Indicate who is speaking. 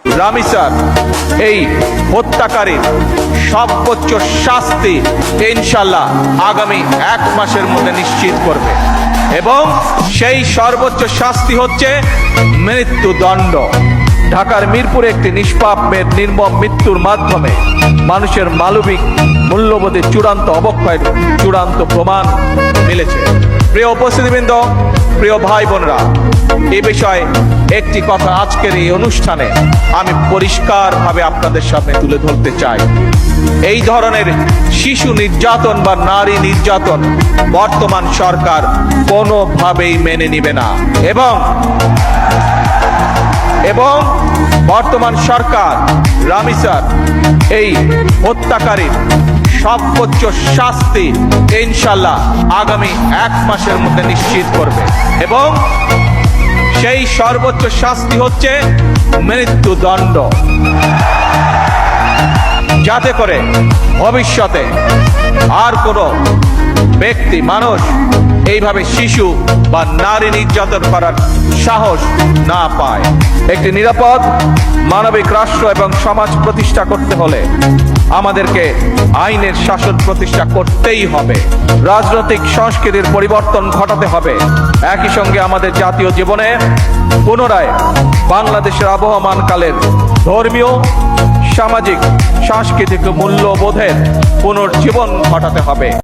Speaker 1: Rummy sir এই হত্যাকারীর সর্বোচ্চ শাস্তি ইনশাল্লাহ আগামী 1 মাসের মধ্যে নিশ্চিত করবে এবং সেই সর্বোচ্চ শাস্তি হচ্ছে মৃত্যুদণ্ড। ঢাকার মিরপুরে একটি নিষ্পাপ মেয়ের নির্মম মৃত্যুর মাধ্যমে মানুষের মানবিক মূল্যবোধের চূড়ান্ত অবক্ষয়ের চূড়ান্ত প্রমাণ মিলেছে। প্রিয় উপস্থিতিবৃন্দ, প্রিয় ভাই বোনরা, এ বিষয়ে একটি কথা আজকের এই অনুষ্ঠানে আমি পরিষ্কারভাবে আপনাদের সামনে তুলে ধরতে চাই। এই ধরনের শিশু নির্যাতন বা নারী নির্যাতন বর্তমান সরকার কোনোভাবেই মেনে নিবে না এবং বর্তমান সরকার রামি স্যার এই হত্যাকারীর সর্বোচ্চ শাস্তি ইনশাল্লাহ আগামী 1 মাসের মধ্যে নিশ্চিত করবে এবং সেই সর্বোচ্চ শাস্তি হচ্ছে মৃত্যুদণ্ড, যাতে করে ভবিষ্যতে আর কোনো ব্যক্তি মানুষ এইভাবে শিশু বা নারী নির্যাতন করার সাহস না পায়। একটি নিরাপদ মানবিক রাষ্ট্র এবং সমাজ প্রতিষ্ঠা করতে হলে আমাদেরকে আইনের শাসন প্রতিষ্ঠা করতেই হবে, রাজনৈতিক সংস্কৃতির পরিবর্তন ঘটাতে হবে। একই সঙ্গে আমাদের জাতীয় জীবনে পুনরায় বাংলাদেশের আবহমান কালের ধর্মীয়, সামাজিক, সাংস্কৃতিক মূল্যবোধের পুনর্জীবন ঘটাতে হবে।